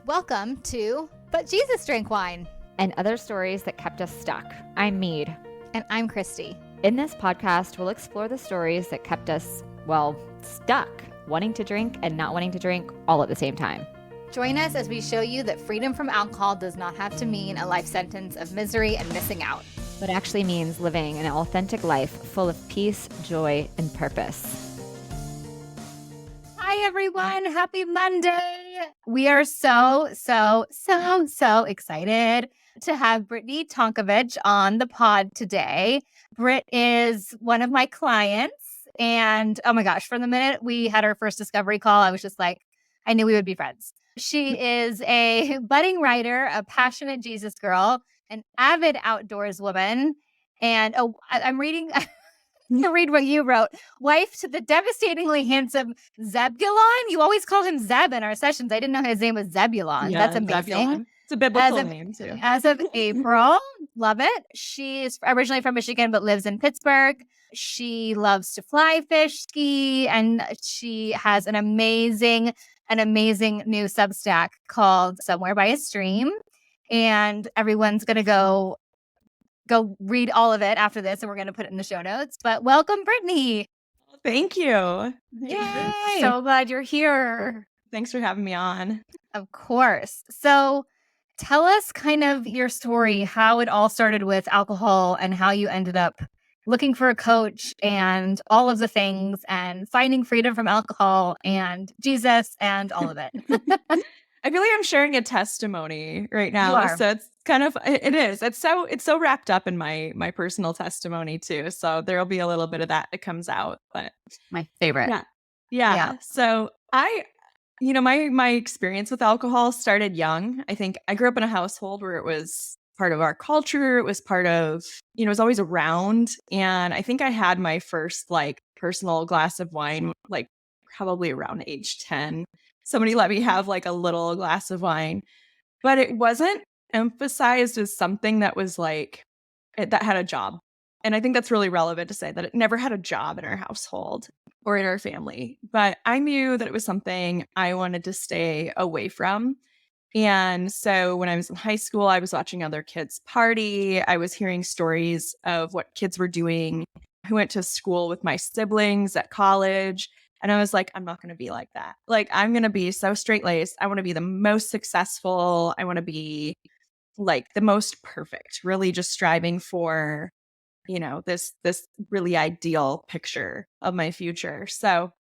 Welcome to But Jesus Drank Wine. And other stories that kept us stuck. I'm Mead. And I'm Christy. In this podcast, we'll explore the stories that kept us, stuck, wanting to drink and not wanting to drink all at the same time. Join us as we show you that freedom from alcohol does not have to mean a life sentence of misery and missing out, but actually means living an authentic life full of peace, joy, and purpose. Hi, everyone. Happy Monday. We are so excited to have Brittany Tonkavich on the pod today. Britt is one of my clients. And oh my gosh, from the minute we had our first discovery call, I was just like, I knew we would be friends. She is a budding writer, a passionate Jesus girl, an avid outdoors woman. And I'm reading... to read what you wrote. Wife to the devastatingly handsome Zebulon. You always call him Zeb in our sessions. I didn't know his name was Zebulon. Yeah, That's amazing. Zebulon. It's a biblical name too. As of April. Love it. She's originally from Michigan, but lives in Pittsburgh. She loves to fly, fish, ski, and she has an amazing new Substack called Somewhere by a Stream. And everyone's going to go read all of it after this, and we're going to put it in the show notes. But welcome, Brittany. Thank you. Yay. So glad you're here. Thanks for having me on. Of course. So tell us kind of your story, how it all started with alcohol and how you ended up looking for a coach and all of the things and finding freedom from alcohol and Jesus and all of it. I feel like I'm sharing a testimony right now. So it's kind of, it's so wrapped up in my personal testimony too. So there'll be a little bit of that comes out, but my favorite. Yeah. So my experience with alcohol started young. I think I grew up in a household where it was part of our culture. It was part of, it was always around. And I think I had my first personal glass of wine, probably around age 10. Somebody let me have a little glass of wine, but it wasn't emphasized as something that was that had a job. And I think that's really relevant to say that it never had a job in our household or in our family. But I knew that it was something I wanted to stay away from. And so when I was in high school, I was watching other kids party. I was hearing stories of what kids were doing who went to school with my siblings at college. And I was like, I'm not going to be like that. I'm going to be so straight-laced. I want to be the most successful. I want to be the most perfect, really just striving for, this really ideal picture of my future. So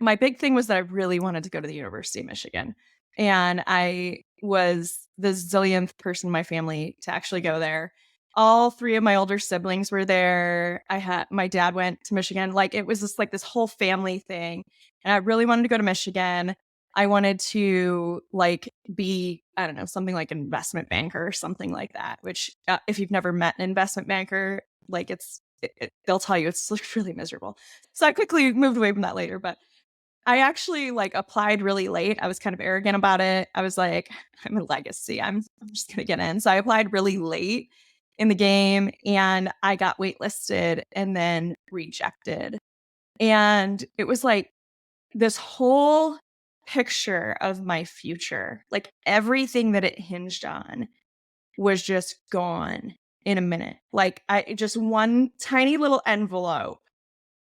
my big thing was that I really wanted to go to the University of Michigan. And I was the zillionth person in my family to actually go there. All three of my older siblings were there. My dad went to Michigan. It was just this whole family thing. And I really wanted to go to Michigan. I wanted to be, I don't know, something like an investment banker or something like that, which if you've never met an investment banker, they'll tell you it's really miserable. So I quickly moved away from that later, but I actually applied really late. I was kind of arrogant about it. I was like, I'm a legacy. I'm just going to get in. So I applied really late in the game and I got waitlisted and then rejected. And it was this whole picture of my future, everything that it hinged on was just gone in a minute. Just one tiny little envelope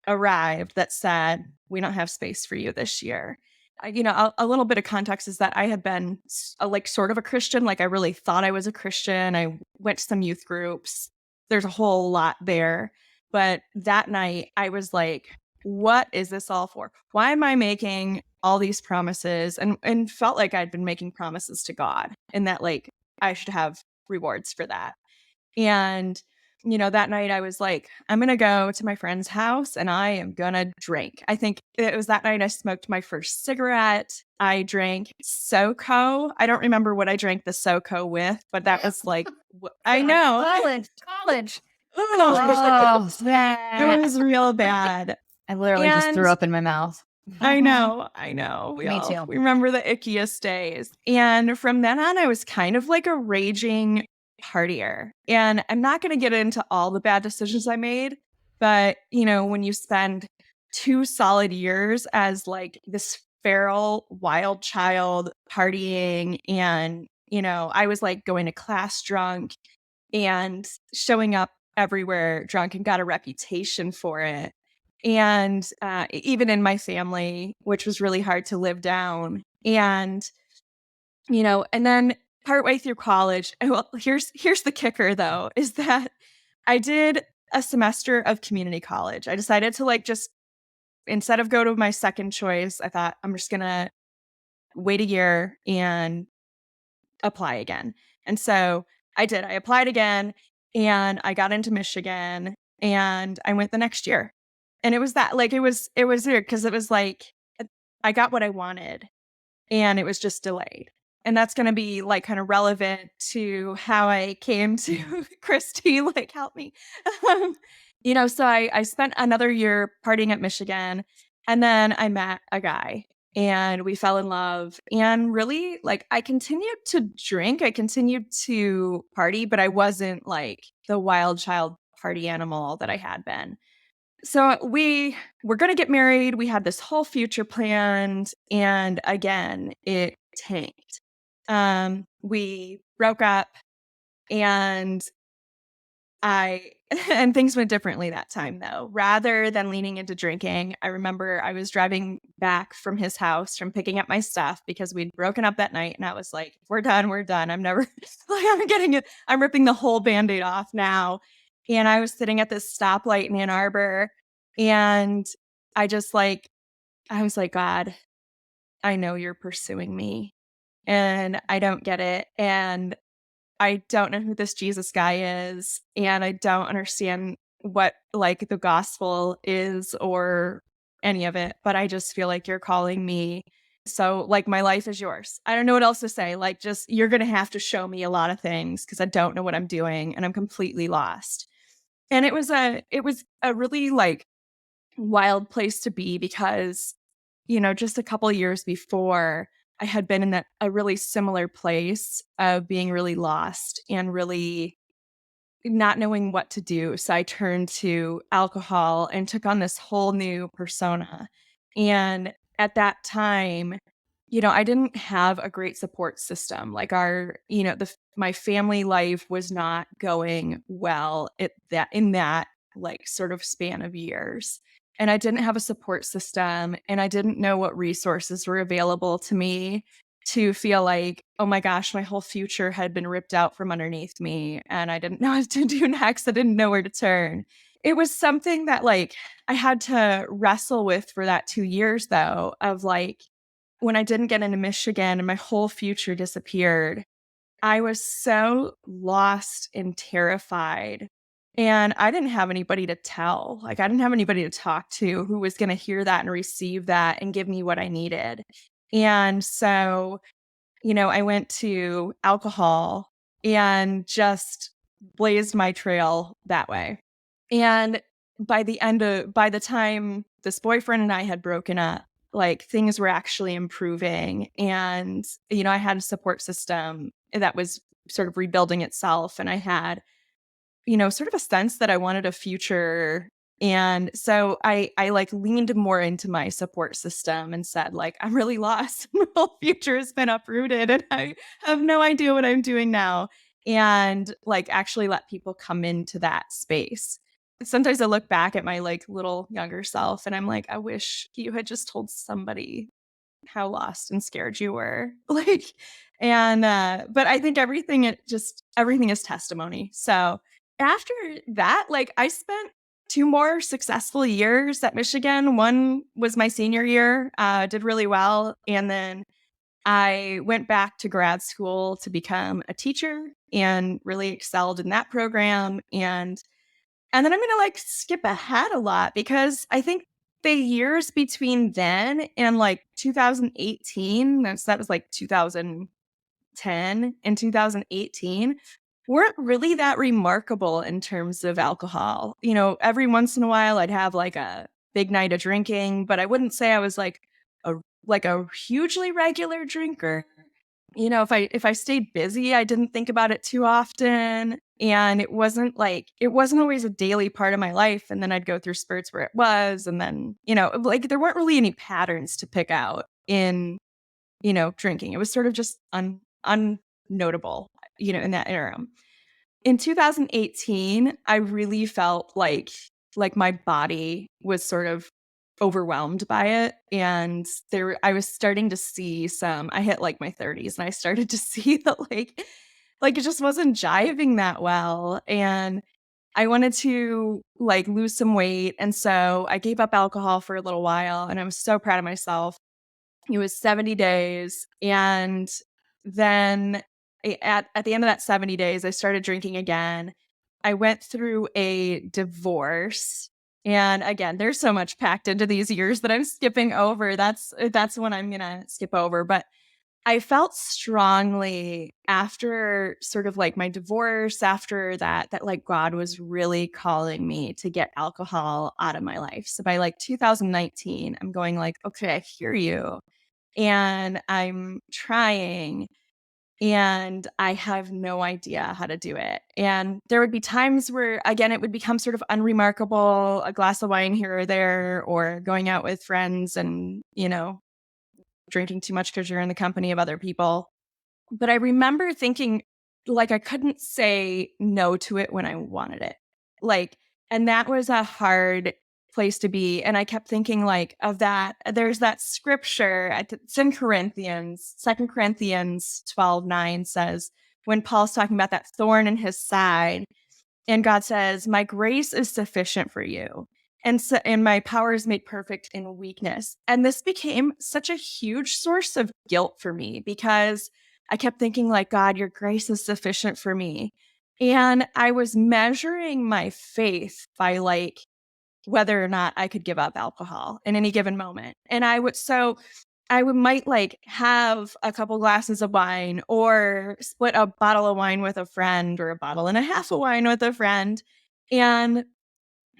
arrived that said, we don't have space for you this year. A little bit of context is that I had been sort of a Christian. I really thought I was a Christian. I went to some youth groups. There's a whole lot there. But that night I was like, what is this all for? Why am I making all these promises? And felt like I'd been making promises to God and that I should have rewards for that. And that night I was like, I'm going to go to my friend's house and I am going to drink. I think it was that night I smoked my first cigarette. I drank SoCo. I don't remember what I drank the SoCo with, but that was I know. College. Oh, it was real bad. I literally just threw up in my mouth. I know. Me too. We remember the ickiest days. And from then on, I was kind of a raging partier. And I'm not going to get into all the bad decisions I made, but when you spend 2 solid years as this feral, wild child partying. And, I was like going to class drunk and showing up everywhere drunk and got a reputation for it. And even in my family, which was really hard to live down. And, and then partway through college, well, here's the kicker though, is that I did a semester of community college. I decided to just, instead of go to my second choice, I thought I'm just going to wait a year and apply again. And so I did. I applied again and I got into Michigan and I went the next year. And it was that it was weird because it was I got what I wanted and it was just delayed. And that's going to be kind of relevant to how I came to Christy, help me. So I spent another year partying at Michigan and then I met a guy and we fell in love and really I continued to drink. I continued to party, but I wasn't the wild child party animal that I had been. So we were going to get married. We had this whole future planned. And again, it tanked. We broke up and and things went differently that time though. Rather than leaning into drinking, I remember I was driving back from his house from picking up my stuff because we'd broken up that night. And I was like, we're done. We're done. I'm never I'm getting it. I'm ripping the whole Band-Aid off now. And I was sitting at this stoplight in Ann Arbor and I just I was like, God, I know you're pursuing me and I don't get it. And I don't know who this Jesus guy is. And I don't understand what the gospel is or any of it. But I just feel like you're calling me. So my life is yours. I don't know what else to say. Just you're going to have to show me a lot of things because I don't know what I'm doing and I'm completely lost. And it was a really wild place to be because, just a couple of years before I had been in a really similar place of being really lost and really not knowing what to do. So I turned to alcohol and took on this whole new persona. And at that time, I didn't have a great support system. My family life was not going well in that sort of span of years. And I didn't have a support system and I didn't know what resources were available to me to feel oh my gosh, my whole future had been ripped out from underneath me and I didn't know what to do next. I didn't know where to turn. It was something that I had to wrestle with for that 2 years though, of when I didn't get into Michigan and my whole future disappeared, I was so lost and terrified. And I didn't have anybody to tell. I didn't have anybody to talk to who was going to hear that and receive that and give me what I needed. And so, I went to alcohol and just blazed my trail that way. And by the time this boyfriend and I had broken up, things were actually improving. And, I had a support system that was sort of rebuilding itself. And I had, sort of a sense that I wanted a future. And so I leaned more into my support system and said, I'm really lost. My whole future has been uprooted and I have no idea what I'm doing now. And actually let people come into that space. Sometimes I look back at my little younger self and I'm I wish you had just told somebody how lost and scared you were. But I think everything is testimony. So after that, I spent 2 more successful years at Michigan. One was my senior year, did really well. And then I went back to grad school to become a teacher and really excelled in that program. And then I'm going to skip ahead a lot because I think the years between then and 2018, that was 2010 and 2018, weren't really that remarkable in terms of alcohol. Every once in a while I'd have a big night of drinking, but I wouldn't say I was a hugely regular drinker. if I stayed busy, I didn't think about it too often. And it wasn't always a daily part of my life. And then I'd go through spurts where it was. And then, like there weren't really any patterns to pick out in, drinking. It was sort of just unnotable, in that interim. In 2018, I really felt like my body was sort of overwhelmed by it, and I was starting to see I hit like my 30s, and I started to see that like it just wasn't jiving that well, and I wanted to like lose some weight, and so I gave up alcohol for a little while, and I was so proud of myself. It was 70 days, and then at the end of that 70 days, I started drinking again. I went through a divorce. And again, there's so much packed into these years that I'm skipping over. That's one I'm going to skip over. But I felt strongly after sort of like my divorce, after that like God was really calling me to get alcohol out of my life. So by like 2019, I'm going like, okay, I hear you. And I'm trying, and I have no idea how to do it. And there would be times where, again, it would become sort of unremarkable, a glass of wine here or there, or going out with friends and, drinking too much because you're in the company of other people. But I remember thinking, like, I couldn't say no to it when I wanted it. Like, and that was a hard place to be. And I kept thinking, like, of that. There's that scripture, it's in Corinthians, 2 Corinthians 12:9 says, when Paul's talking about that thorn in his side, and God says, my grace is sufficient for you. And my power is made perfect in weakness. And this became such a huge source of guilt for me because I kept thinking like, God, your grace is sufficient for me. And I was measuring my faith by like whether or not I could give up alcohol in any given moment. And might like have a couple glasses of wine or split a bottle of wine with a friend or a bottle and a half of wine with a friend. And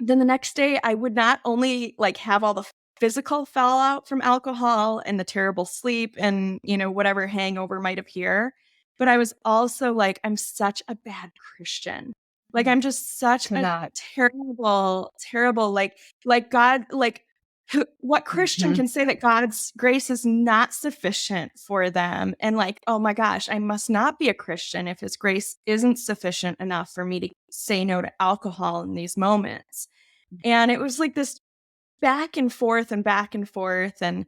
then the next day I would not only like have all the physical fallout from alcohol and the terrible sleep and, whatever hangover might appear, but I was also like, I'm such a bad Christian. Like, I'm just such a terrible, terrible, like God, like what Christian can say that God's grace is not sufficient for them? And like, oh my gosh, I must not be a Christian if his grace isn't sufficient enough for me to say no to alcohol in these moments. And it was like this back and forth and back and forth. And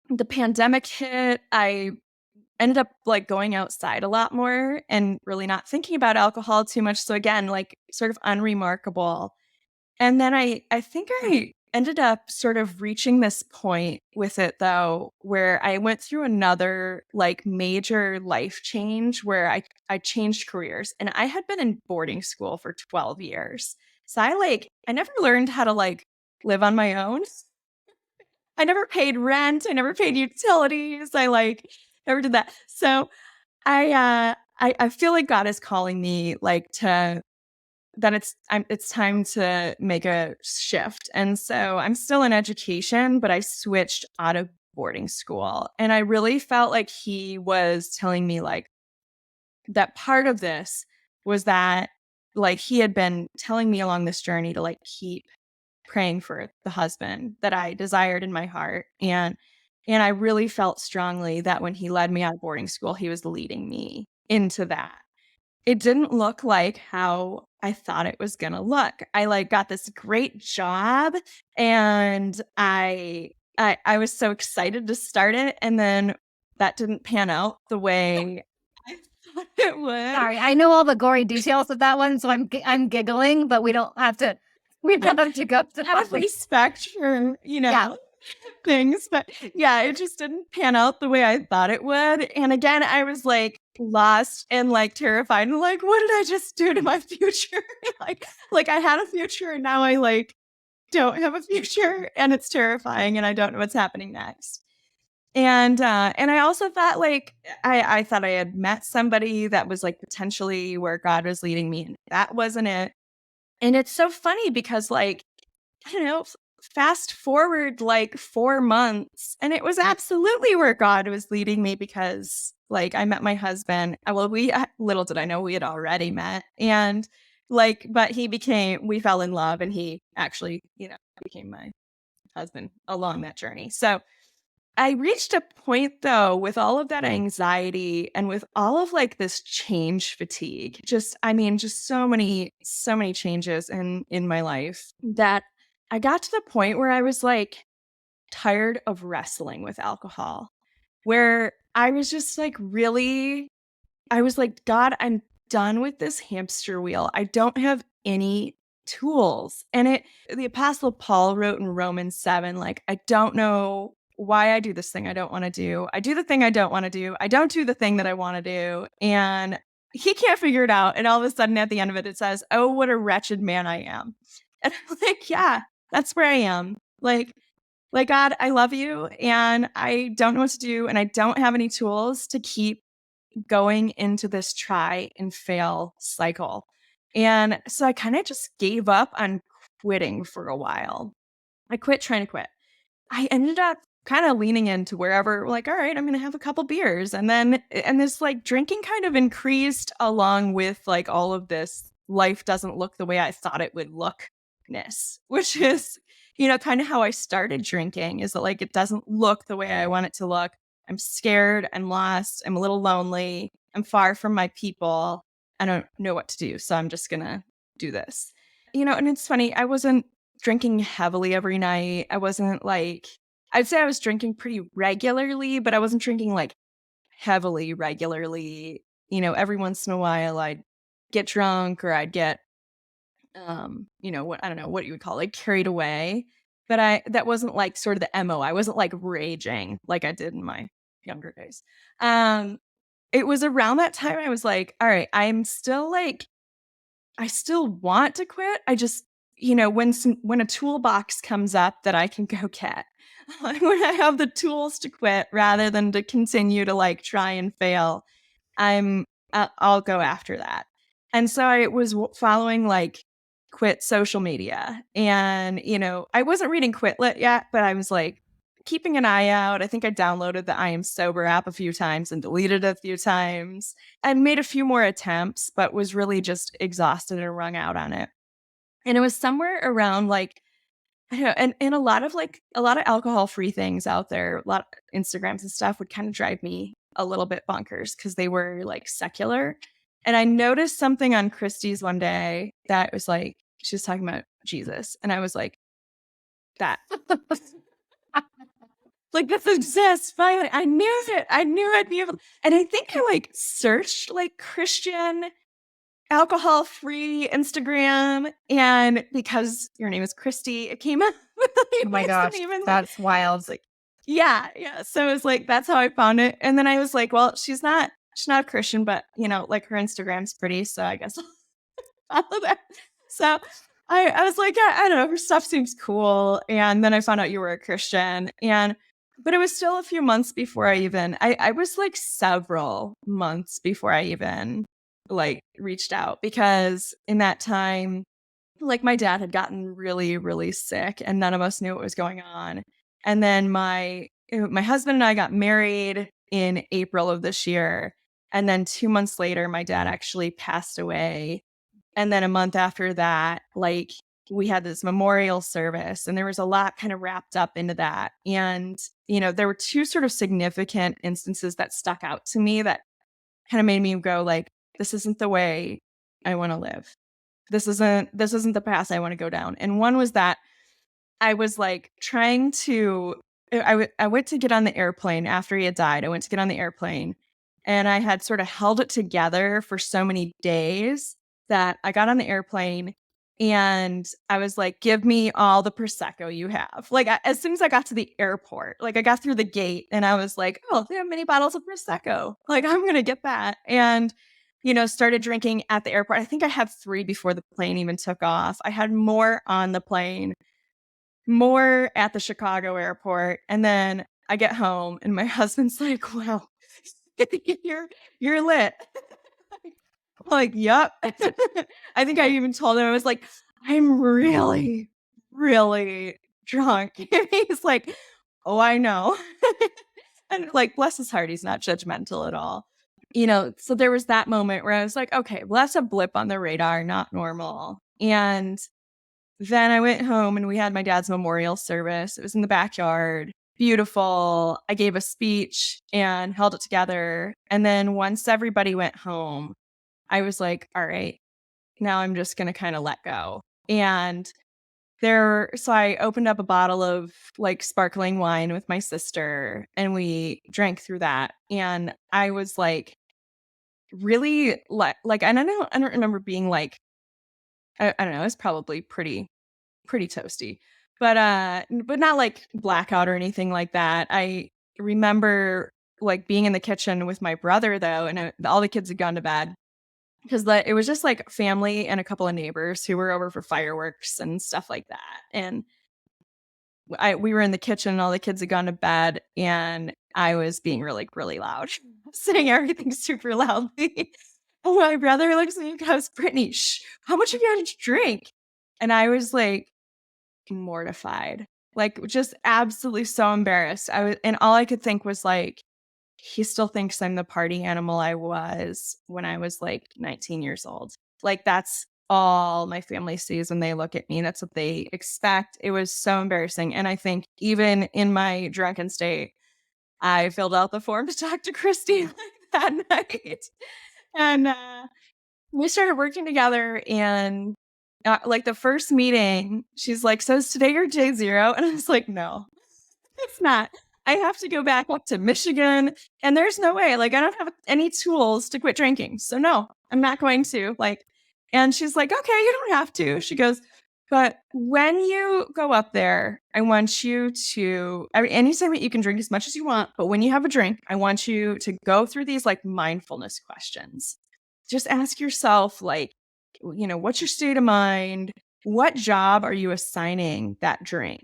the pandemic hit. I ended up like going outside a lot more and really not thinking about alcohol too much. So again, like sort of unremarkable. And then I think I ended up sort of reaching this point with it though, where I went through another like major life change where I changed careers, and I had been in boarding school for 12 years. So I never learned how to like live on my own. I never paid rent. I never paid utilities. I like never did that. So I feel like God is calling me like that it's time to make a shift. And so I'm still in education, but I switched out of boarding school. And I really felt like he was telling me like that part of this was that like he had been telling me along this journey to like keep praying for the husband that I desired in my heart. And I really felt strongly that when he led me out of boarding school, he was leading me into that. It didn't look like how I thought it was going to look. I like got this great job, and I was so excited to start it, and then that didn't pan out the way I thought it would. Sorry, I know all the gory details of that one, so I'm giggling, but we don't have to go to out of respect for, things. But yeah, it just didn't pan out the way I thought it would. And again, I was like lost and like terrified and like, what did I just do to my future? like I had a future and now I like don't have a future, and it's terrifying and I don't know what's happening next. And I also thought like I thought I had met somebody that was like potentially where God was leading me, and that wasn't it. And it's so funny because like, I don't know, fast forward like 4 months, and it was absolutely where God was leading me, because like I met my husband. Well, little did I know we had already met, and like, but we fell in love, and he actually, became my husband along that journey. So I reached a point though, with all of that anxiety and with all of like this change fatigue, just so many changes in my life, that I got to the point where I was like tired of wrestling with alcohol, where I was just like I was like, God, I'm done with this hamster wheel. I don't have any tools. And the Apostle Paul wrote in Romans 7, like, I don't know why I do this thing I don't want to do. I do the thing I don't want to do. I don't do the thing that I want to do. And he can't figure it out. And all of a sudden at the end of it, it says, oh, what a wretched man I am. And I'm like, yeah, that's where I am. Like, God, I love you, and I don't know what to do, and I don't have any tools to keep going into this try and fail cycle. And so I kind of just gave up on quitting for a while. I quit trying to quit. I ended up kind of leaning into wherever, like, all right, I'm going to have a couple beers. And this like drinking kind of increased along with like all of this life doesn't look the way I thought it would lookness, which is, kind of how I started drinking, is that like, it doesn't look the way I want it to look. I'm scared. I'm lost. I'm a little lonely. I'm far from my people. I don't know what to do. So I'm just going to do this. And it's funny. I wasn't drinking heavily every night. I wasn't like, I'd say I was drinking pretty regularly, but I wasn't drinking like heavily regularly. Every once in a while I'd get drunk, or I'd get, what, I don't know what you would call it, like carried away. But that wasn't like sort of the MO. I wasn't like raging like I did in my younger days. It was around that time I was like, all right, I still want to quit. I just, when a toolbox comes up that I can go get, when I have the tools to quit rather than to continue to like try and fail, I'll go after that. And so I was following like quit social media, and I wasn't reading Quit Lit yet, but I was like keeping an eye out. I think I downloaded the I Am Sober app a few times and deleted it a few times, and made a few more attempts, but was really just exhausted and wrung out on it. And it was somewhere around like, I don't know, and a lot of alcohol-free things out there, a lot of Instagrams and stuff would kind of drive me a little bit bonkers because they were like secular. And I noticed something on Christy's one day that was like, she was talking about Jesus. And I was like, that. Like, this exists. Finally, I knew it. I knew I'd be able. And I think I like searched like Christian alcohol-free Instagram, and because your name is Christy, it came up with Oh my gosh, that's wild. It's like, yeah. So it was like, that's how I found it. And then I was like, well, she's not a Christian, but like her Instagram's pretty, so I guess I'll follow that. So I was like, yeah, I don't know, her stuff seems cool. And then I found out you were a Christian, but it was still a few months before I was like several months before I even like reached out, because in that time, like my dad had gotten really, really sick, and none of us knew what was going on. And then my husband and I got married in April of this year. And then 2 months later, my dad actually passed away. And then a month after that, like we had this memorial service, and there was a lot kind of wrapped up into that. And, there were two sort of significant instances that stuck out to me that kind of made me go like, this isn't the way I want to live. This isn't the path I want to go down. And one was that I was like I went to get on the airplane after he had died. I went to get on the airplane, and I had sort of held it together for so many days that I got on the airplane, and I was like, give me all the Prosecco you have. Like, as soon as I got to the airport, like I got through the gate, and I was like, oh, they have many bottles of Prosecco. Like, I'm going to get that. And, started drinking at the airport. I think I had 3 before the plane even took off. I had more on the plane, more at the Chicago airport. And then I get home, and my husband's like, wow, you're lit. I'm like, yep. I think I even told him, I was like, I'm really, really drunk. And he's like, oh, I know. And like, bless his heart, he's not judgmental at all. So there was that moment where I was like, okay, well, that's a blip on the radar, not normal. And then I went home and we had my dad's memorial service. It was in the backyard. Beautiful. I gave a speech and held it together. And then once everybody went home, I was like, all right, now I'm just going to kind of let go. And so I opened up a bottle of like sparkling wine with my sister and we drank through that. And I was like, really like, and I don't remember being like, I don't know, it's probably pretty toasty, but not like blackout or anything like that. I remember like being in the kitchen with my brother though, and all the kids had gone to bed because it was just like family and a couple of neighbors who were over for fireworks and stuff like that. And we were in the kitchen and all the kids had gone to bed and I was being really loud, saying everything super loudly. And my brother looks at me and goes, Brittany, shh, how much have you had to drink? And I was like, mortified, like just absolutely so embarrassed. And all I could think was like, he still thinks I'm the party animal I was when I was like 19 years old. Like that's all my family sees when they look at me. That's what they expect. It was so embarrassing. And I think even in my drunken state, I filled out the form to talk to Christy like that night. And we started working together and like the first meeting, she's like, so is today your day zero? And I was like, no, it's not. I have to go back up to Michigan and there's no way. Like, I don't have any tools to quit drinking. So no, I'm not going to. Like, and she's like, okay, you don't have to. She goes, but when you go up there, I want you to, anytime that you can drink as much as you want, but when you have a drink, I want you to go through these like mindfulness questions. Just ask yourself, like, what's your state of mind? What job are you assigning that drink?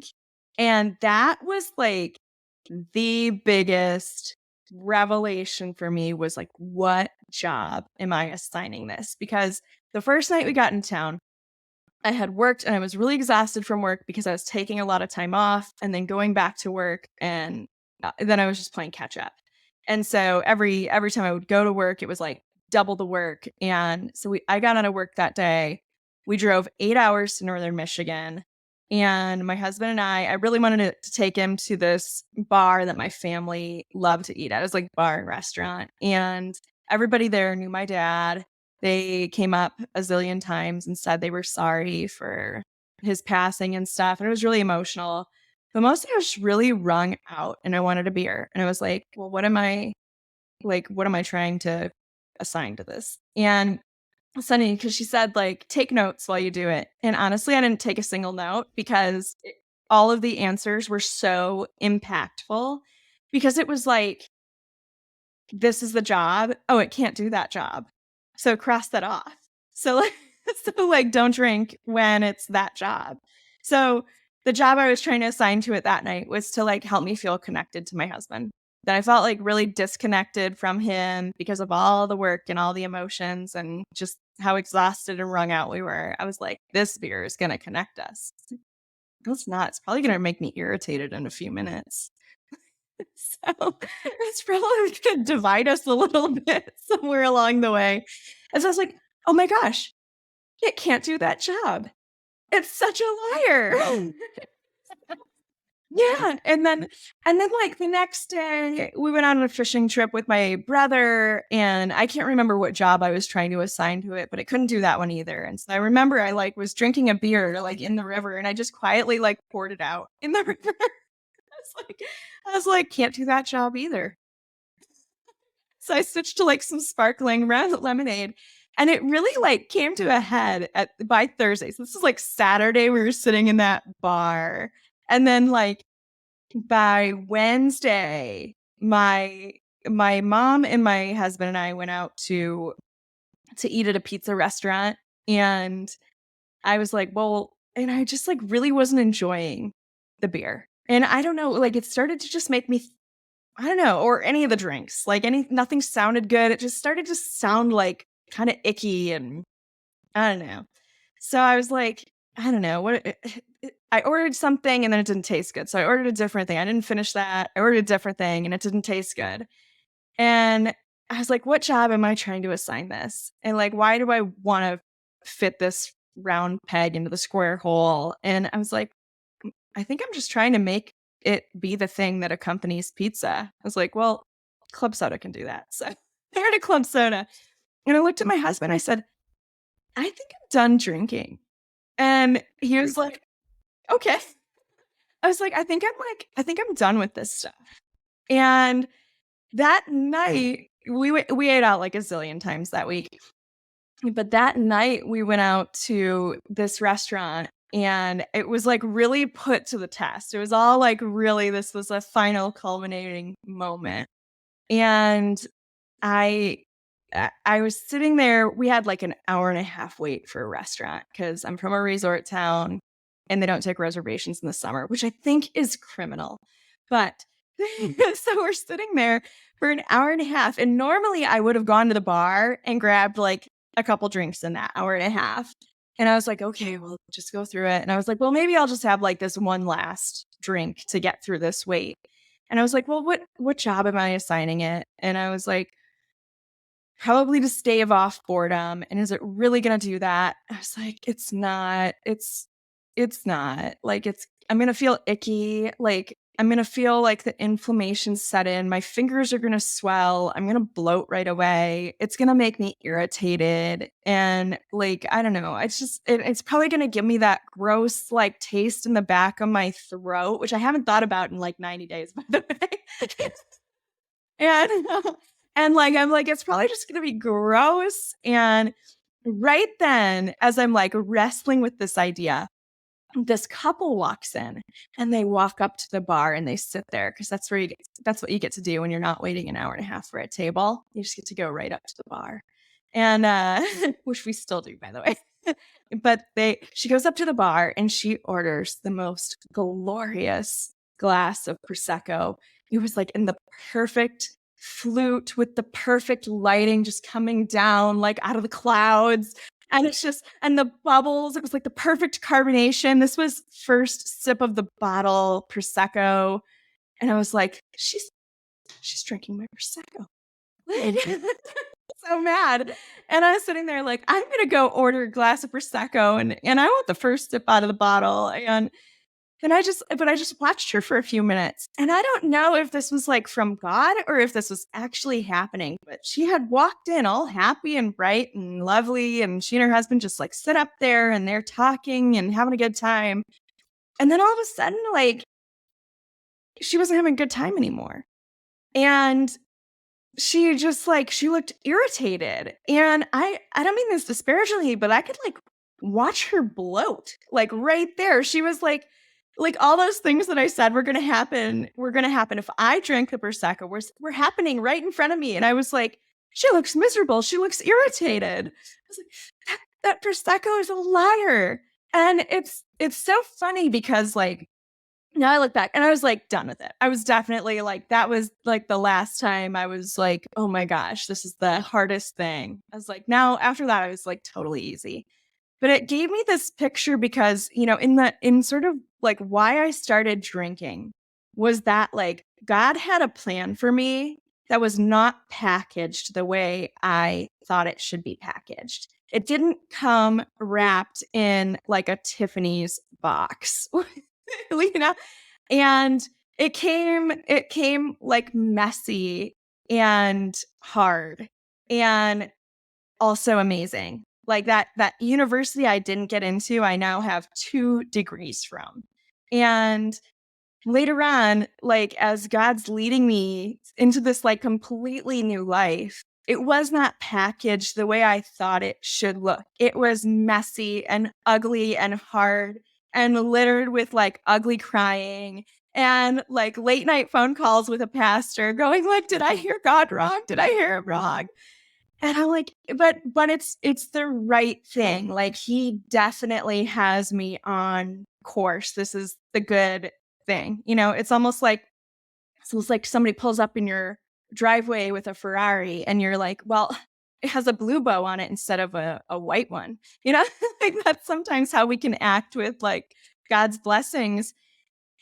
And that was like the biggest revelation for me was like, what job am I assigning this? Because the first night we got in town, I had worked and I was really exhausted from work because I was taking a lot of time off and then going back to work. And then I was just playing catch up. And so every time I would go to work, it was like double the work. And so I got out of work that day. We drove 8 hours to northern Michigan. And my husband and I really wanted to take him to this bar that my family loved to eat at. It was like bar and restaurant. And everybody there knew my dad. They came up a zillion times and said they were sorry for his passing and stuff. And it was really emotional. But mostly I was really wrung out and I wanted a beer. And I was like, well, what am I trying to assign to this? And Sunny, because she said, like, take notes while you do it. And honestly, I didn't take a single note because all of the answers were so impactful because it was like, this is the job. Oh, it can't do that job. So cross that off. So like don't drink when it's that job. So the job I was trying to assign to it that night was to like help me feel connected to my husband. That I felt like really disconnected from him because of all the work and all the emotions and just how exhausted and wrung out we were. I was like, this beer is going to connect us. No, it's not. It's probably going to make me irritated in a few minutes. So it's probably going to divide us a little bit somewhere along the way. And so I was like, oh my gosh, it can't do that job. It's such a liar. Yeah. And then like the next day we went on a fishing trip with my brother and I can't remember what job I was trying to assign to it, but it couldn't do that one either. And so I remember I like was drinking a beer like in the river and I just quietly like poured it out in the river. I was like, can't do that job either. So I switched to like some sparkling lemonade. And it really like came to a head by Thursday. So this is like Saturday. We were sitting in that bar. And then like by Wednesday, my mom and my husband and I went out to eat at a pizza restaurant. And I was like, well, and I just like really wasn't enjoying the beer. And I don't know, like it started to just make me I don't know, or any of the drinks. Like nothing sounded good. It just started to sound like kind of icky and I don't know. So I was like, I don't know what I ordered something and then it didn't taste good. So I ordered a different thing. I didn't finish that. I ordered a different thing and it didn't taste good. And I was like, what job am I trying to assign this? And like, why do I want to fit this round peg into the square hole? And I was like, I think I'm just trying to make it be the thing that accompanies pizza. I was like, well, club soda can do that. So I ordered a club soda. And I looked at my husband. I said, I think I'm done drinking. And he was like, okay. I was like, I think I'm done with this stuff. And that night, we ate out like a zillion times that week. But that night we went out to this restaurant and it was like really put to the test. It was all like really, this was a final culminating moment. And I I was sitting there. We had like an hour and a half wait for a restaurant because I'm from a resort town and they don't take reservations in the summer, which I think is criminal. But so we're sitting there for an hour and a half. And normally I would have gone to the bar and grabbed like a couple drinks in that hour and a half. And I was like, okay, well, just go through it. And I was like, well, maybe I'll just have like this one last drink to get through this wait. And I was like, well, what job am I assigning it? And I was like, probably to stave off boredom. And is it really going to do that? I was like, it's not. It's not. Like I'm going to feel icky. Like I'm going to feel like the inflammation set in. My fingers are going to swell. I'm going to bloat right away. It's going to make me irritated. And like, I don't know. It's just, it's probably going to give me that gross like taste in the back of my throat, which I haven't thought about in like 90 days, by the way. And and like I'm like, it's probably just gonna be gross. And right then, as I'm like wrestling with this idea, this couple walks in and they walk up to the bar and they sit there because that's what you get to do when you're not waiting an hour and a half for a table. You just get to go right up to the bar. And which we still do, by the way. But she goes up to the bar and she orders the most glorious glass of prosecco. It was like in the perfect flute with the perfect lighting just coming down like out of the clouds. And it's just, and the bubbles, it was like the perfect carbonation. This was first sip of the bottle prosecco. And I was like, she's drinking my prosecco. So mad. And I was sitting there like, I'm going to go order a glass of prosecco and I want the first sip out of the bottle. And then I just watched her for a few minutes. And I don't know if this was like from God or if this was actually happening, but she had walked in all happy and bright and lovely. And she and her husband just like sit up there and they're talking and having a good time. And then all of a sudden, like, she wasn't having a good time anymore. And she just like, she looked irritated. And I don't mean this disparagingly, but I could like watch her bloat like right there. She was like all those things that I said were going to happen if I drank the prosecco were happening right in front of me. And I was like, she looks miserable. She looks irritated. I was like, that prosecco is a liar. And it's so funny because like, now I look back and I was like done with it. I was definitely like, that was like the last time I was like, oh my gosh, this is the hardest thing. I was like, now after that, I was like totally easy. But it gave me this picture because, you know, in sort of like why I started drinking was that like God had a plan for me that was not packaged the way I thought it should be packaged. It didn't come wrapped in like a Tiffany's box. You know, and it came like messy and hard and also amazing. Like that university I didn't get into, I now have 2 degrees from. And later on, like as God's leading me into this like completely new life, it was not packaged the way I thought it should look. It was messy and ugly and hard and littered with like ugly crying and like late night phone calls with a pastor going like, did I hear God wrong? Did I hear him wrong? And I'm like, but it's the right thing. Like he definitely has me on course. This is the good thing. You know, it's almost like somebody pulls up in your driveway with a Ferrari and you're like, well, it has a blue bow on it instead of a white one. You know, like that's sometimes how we can act with like God's blessings.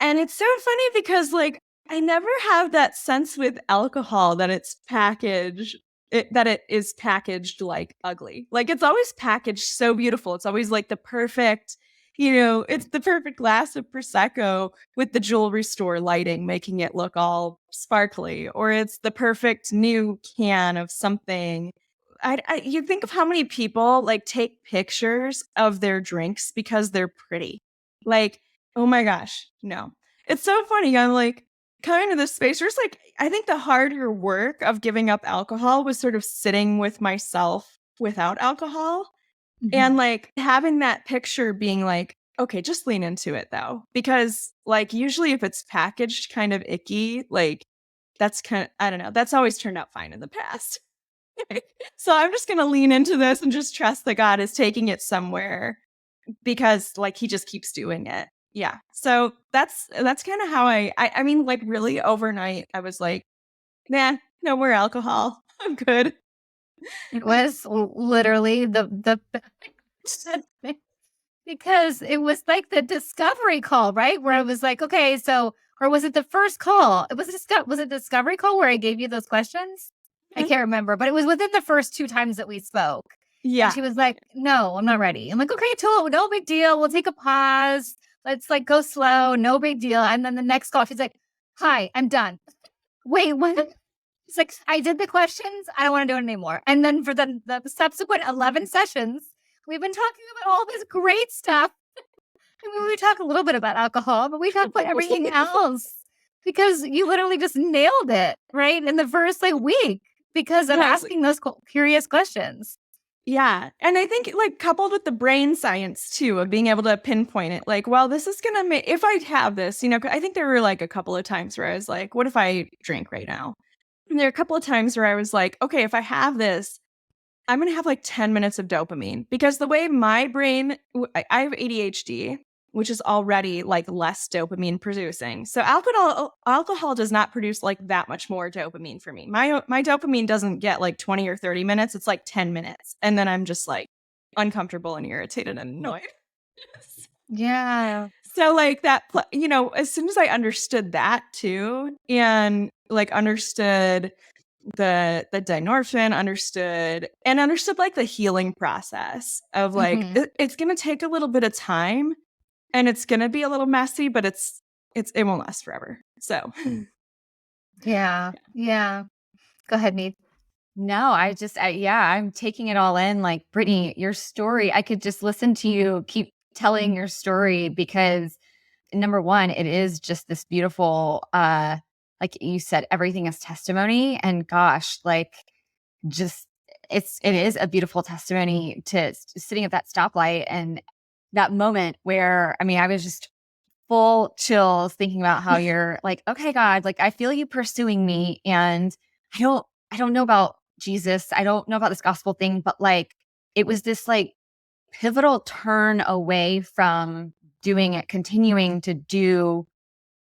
And it's so funny because like I never have that sense with alcohol that it's packaged, that it is packaged like ugly. Like it's always packaged so beautiful. It's always like the perfect, it's the perfect glass of Prosecco with the jewelry store lighting, making it look all sparkly, or it's the perfect new can of something. You think of how many people like take pictures of their drinks because they're pretty. Like, oh my gosh, no. It's so funny. I'm like coming to this space. There's like, I think the harder work of giving up alcohol was sort of sitting with myself without alcohol. And like having that picture being like, okay, just lean into it though. Because like usually if it's packaged kind of icky, like that's kind of, I don't know, that's always turned out fine in the past. So I'm just going to lean into this and just trust that God is taking it somewhere because like he just keeps doing it. Yeah. So that's kind of how I mean, like really overnight, I was like, nah, no more alcohol. I'm good. It was literally the because it was like the discovery call, right? Where I was like, okay, so, or was it the first call? Was it discovery call where I gave you those questions? I can't remember, but it was within the first 2 times that we spoke. Yeah. And she was like, no, I'm not ready. I'm like, okay, no big deal. We'll take a pause. Let's like go slow. No big deal. And then the next call, she's like, hi, I'm done. Wait, what? It's like, I did the questions. I don't want to do it anymore. And then for the subsequent 11 sessions, we've been talking about all this great stuff. I mean, we talk a little bit about alcohol, but we talk about everything else because you literally just nailed it, right? In the first like week because of asking those curious questions. Yeah. And I think like coupled with the brain science too, of being able to pinpoint it, like, well, this is going to make, if I have this, I think there were like a couple of times where I was like, what if I drink right now? And there are a couple of times where I was like, okay, if I have this, I'm going to have like 10 minutes of dopamine because the way my brain, I have ADHD, which is already like less dopamine producing. So alcohol does not produce like that much more dopamine for me. My dopamine doesn't get like 20 or 30 minutes. It's like 10 minutes. And then I'm just like uncomfortable and irritated and annoyed. Yeah. So like that, as soon as I understood that too, and like understood the dynorphin, understood like the healing process of like, it's going to take a little bit of time and it's going to be a little messy, but it won't last forever. So yeah. Go ahead, Nate. No, I'm taking it all in. Like, Brittany, your story, I could just listen to you keep telling your story because number one, it is just this beautiful, like you said, everything is testimony. And gosh, like just it is a beautiful testimony to sitting at that stoplight and that moment where, I mean, I was just full chills thinking about how you're like, okay, God, like I feel you pursuing me and I don't know about Jesus. I don't know about this gospel thing, but like it was this like pivotal turn away from doing it, continuing to do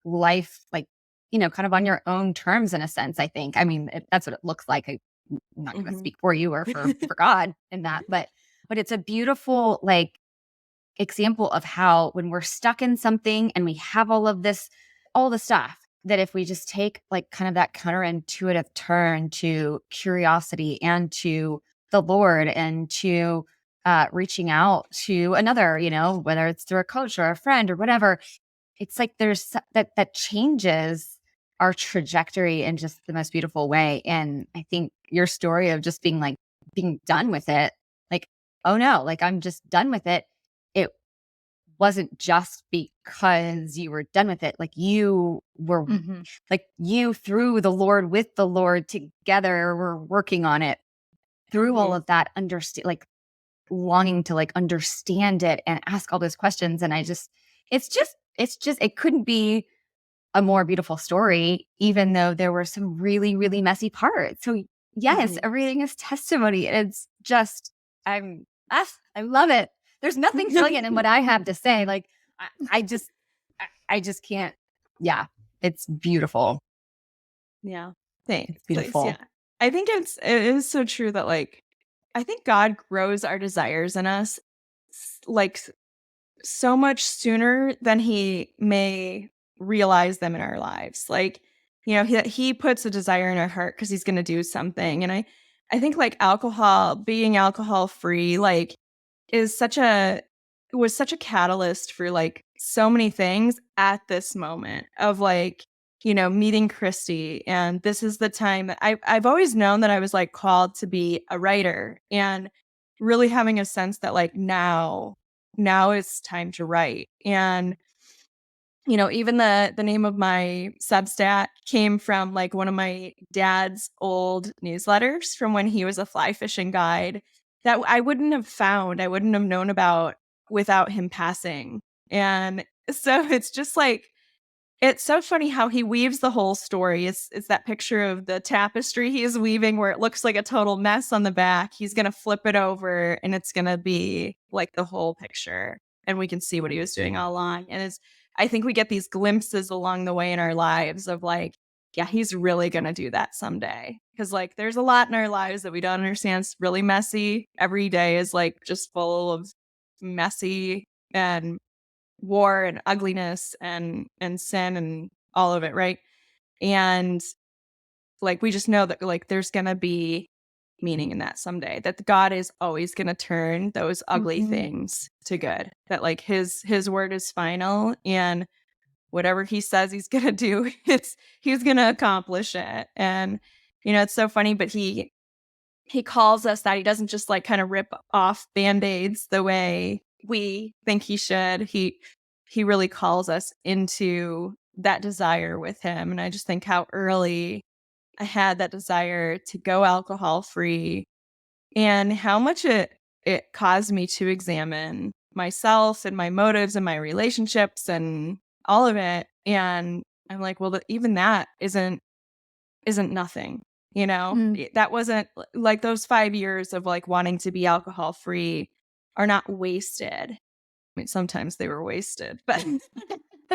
life like, kind of on your own terms in a sense, I think. I mean, that's what it looks like. I'm not going to speak for you or for God in that, but it's a beautiful like example of how when we're stuck in something and we have all the stuff, that if we just take like kind of that counterintuitive turn to curiosity and to the Lord and to reaching out to another, whether it's through a coach or a friend or whatever, it's like there's that changes our trajectory in just the most beautiful way. And I think your story of just being done with it, like, oh no, like I'm just done with it. It wasn't just because you were done with it. Like you were like you through the Lord with the Lord together were working on it through all of that, like longing to like understand it and ask all those questions. And it's just, it couldn't be a more beautiful story, even though there were some really, really messy parts. So yes, everything is testimony. And it's just, I love it. There's nothing brilliant in what I have to say. Like, I just can't. Yeah, it's beautiful. Yeah. Thanks. It's beautiful. Yeah. I think it is so true that like I think God grows our desires in us like so much sooner than he may realize them in our lives. Like, he puts a desire in our heart because he's going to do something. And I think like being alcohol free, like is was such a catalyst for like so many things at this moment of like, meeting Christy. And this is the time that I've always known that I was like called to be a writer, and really having a sense that like now it's time to write. And even the name of my Substack came from like one of my dad's old newsletters from when he was a fly fishing guide that I wouldn't have known about without him passing. And so it's just like, it's so funny how he weaves the whole story. It's that picture of the tapestry he is weaving where it looks like a total mess on the back. He's going to flip it over and it's going to be like the whole picture. And we can see what he was doing all along. And I think we get these glimpses along the way in our lives of like, yeah, he's really going to do that someday. Because like there's a lot in our lives that we don't understand. It's really messy. Every day is like just full of messy and war and ugliness and sin and all of it, right? And like we just know that like there's gonna be meaning in that someday, that God is always gonna turn those ugly things to good, that like his word is final, and whatever he says he's gonna do, he's gonna accomplish it. And it's so funny, but he calls us that. He doesn't just like kind of rip off band-aids the way we think he should. He really calls us into that desire with him. And I just think how early I had that desire to go alcohol free, and how much it caused me to examine myself and my motives and my relationships and all of it. And I'm like, well, even that isn't nothing. That wasn't like those 5 years of like wanting to be alcohol free are not wasted. I mean, sometimes they were wasted, but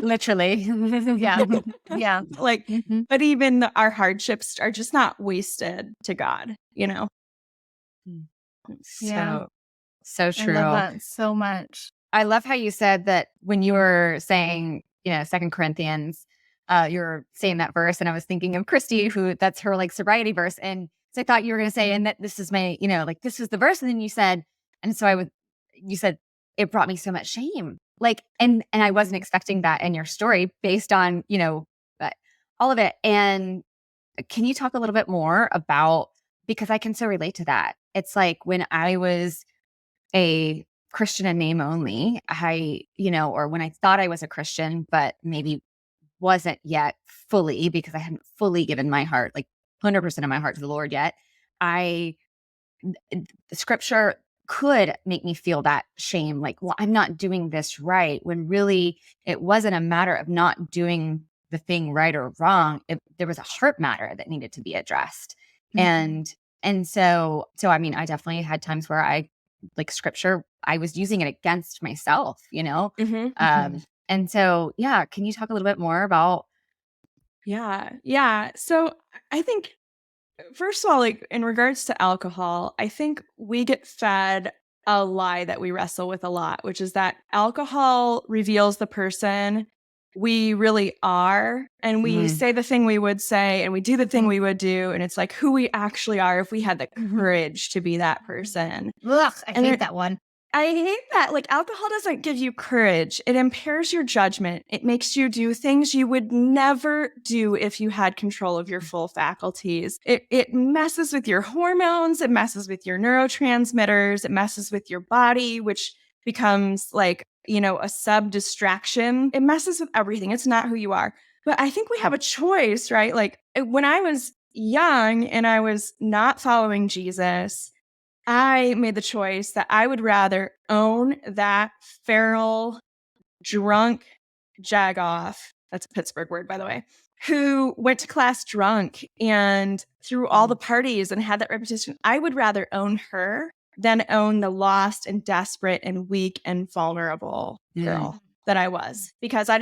Literally. Yeah. Yeah. like, but even our hardships are just not wasted to God, Yeah. So true. I love that so much. I love how you said that when you were saying, 2 Corinthians, you're saying that verse, and I was thinking of Christy, who that's her like sobriety verse. And so I thought you were going to say, and that this is my, like this is the verse. And then you said, and so you said, it brought me so much shame. Like, and I wasn't expecting that in your story based on, all of it. And can you talk a little bit more about, because I can so relate to that. It's like when I was a Christian in name only, or when I thought I was a Christian, but maybe wasn't yet fully, because I hadn't fully given my heart, like 100% of my heart to the Lord yet. The scripture could make me feel that shame, like, well, I'm not doing this right, when really it wasn't a matter of not doing the thing right or wrong. There was a heart matter that needed to be addressed. And so, I mean, I definitely had times where I, like scripture, I was using it against myself, and so, yeah, can you talk a little bit more about? Yeah. So I think, first of all, like in regards to alcohol, I think we get fed a lie that we wrestle with a lot, which is that alcohol reveals the person we really are. And we say the thing we would say, and we do the thing we would do. And it's like who we actually are if we had the courage to be that person. Ugh, I hate that one. I hate that. Like, alcohol doesn't give you courage. It impairs your judgment. It makes you do things you would never do if you had control of your full faculties. It messes with your hormones. It messes with your neurotransmitters. It messes with your body, which becomes like, a sub distraction. It messes with everything. It's not who you are. But I think we have a choice, right? Like, when I was young and I was not following Jesus, I made the choice that I would rather own that feral, drunk jagoff. That's a Pittsburgh word, by the way, who went to class drunk and threw all the parties and had that reputation. I would rather own her than own the lost and desperate and weak and vulnerable girl that I was. Because I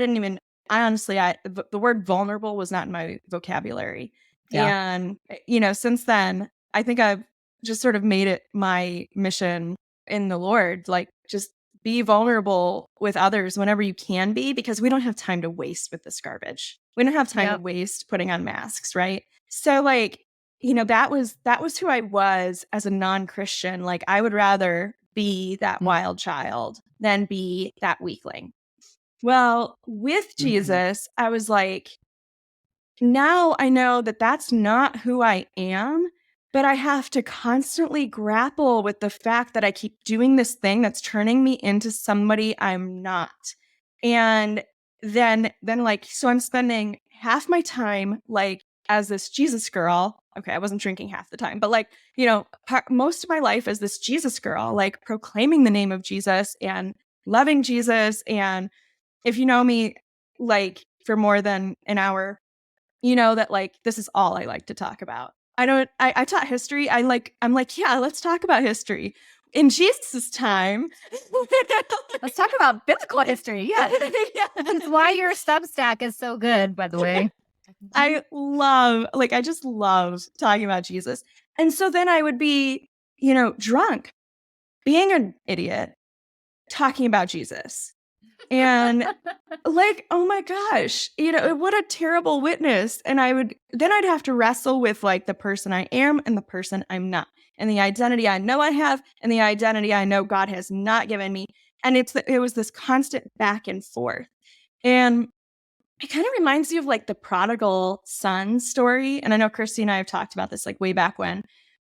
honestly, the word vulnerable was not in my vocabulary. Yeah. And, since then, I think I've just sort of made it my mission in the Lord, like just be vulnerable with others whenever you can be, because we don't have time to waste with this garbage. We don't have time to waste putting on masks, right? So like, that was who I was as a non-Christian. Like I would rather be that wild child than be that weakling. Well, with Jesus, I was like, now I know that that's not who I am, but I have to constantly grapple with the fact that I keep doing this thing that's turning me into somebody I'm not. And then like, so I'm spending half my time like as this Jesus girl. Okay, I wasn't drinking half the time, but like, most of my life as this Jesus girl, like proclaiming the name of Jesus and loving Jesus. And if you know me, like for more than an hour, you know that like this is all I like to talk about. I taught history. I'm like, yeah, let's talk about history. In Jesus' time. Let's talk about biblical history. Yeah. That's why your Substack is so good, by the way. I just love talking about Jesus. And so then I would be, drunk, being an idiot, talking about Jesus. And like, oh my gosh, what a terrible witness. And I'd have to wrestle with like the person I am and the person I'm not, and the identity I know I have and the identity I know God has not given me. And it was this constant back and forth. And it kind of reminds you of like the prodigal son story. And I know Christy and I have talked about this like way back when,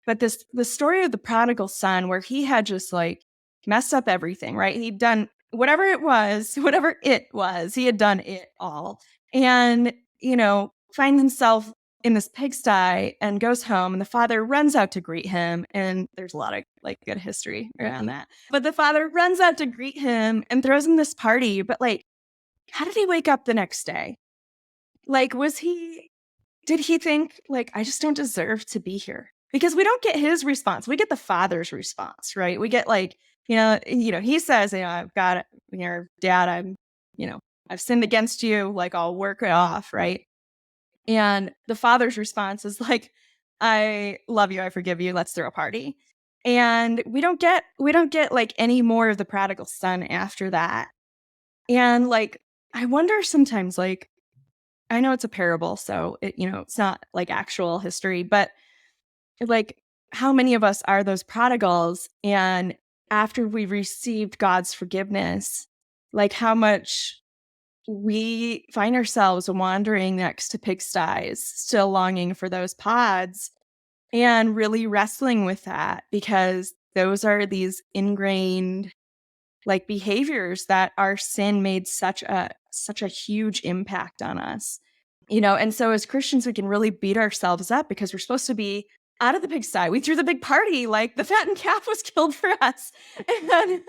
but the story of the prodigal son, where he had just like messed up everything, right? He'd done whatever it was, he had done it all. And, finds himself in this pigsty and goes home, and the father runs out to greet him. And there's a lot of like good history around that. But the father runs out to greet him and throws him this party. But like, how did he wake up the next day? Like, did he think like, I just don't deserve to be here? Because we don't get his response. We get the father's response, right? We get like, he says, I've got it, Dad, I've sinned against you. Like, I'll work it off, right? And the father's response is like, I love you, I forgive you, let's throw a party. And we don't get like any more of the prodigal son after that. And like, I wonder sometimes, like, I know it's a parable, so it's not like actual history, but like, how many of us are those prodigals? And after we received God's forgiveness, like how much we find ourselves wandering next to pigsties, still longing for those pods, and really wrestling with that, because those are these ingrained like behaviors that our sin made such a huge impact on us. And so as Christians, we can really beat ourselves up because we're supposed to be out of the pigsty. We threw the big party, like the fattened calf was killed for us. And,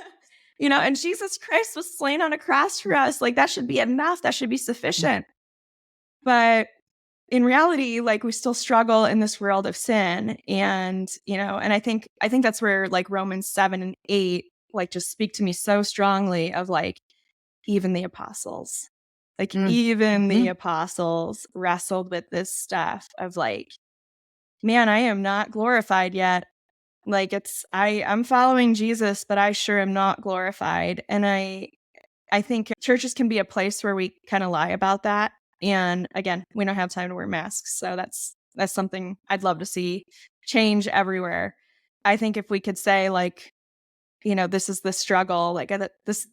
and Jesus Christ was slain on a cross for us. Like that should be enough. That should be sufficient. But in reality, like we still struggle in this world of sin. And, and I think that's where like Romans 7 and 8, like just speak to me so strongly of like, even the apostles, the apostles wrestled with this stuff of like, man, I am not glorified yet. Like I'm following Jesus, but I sure am not glorified. And I think churches can be a place where we kind of lie about that. And again, we don't have time to wear masks. So that's something I'd love to see change everywhere. I think if we could say like, this is the struggle, like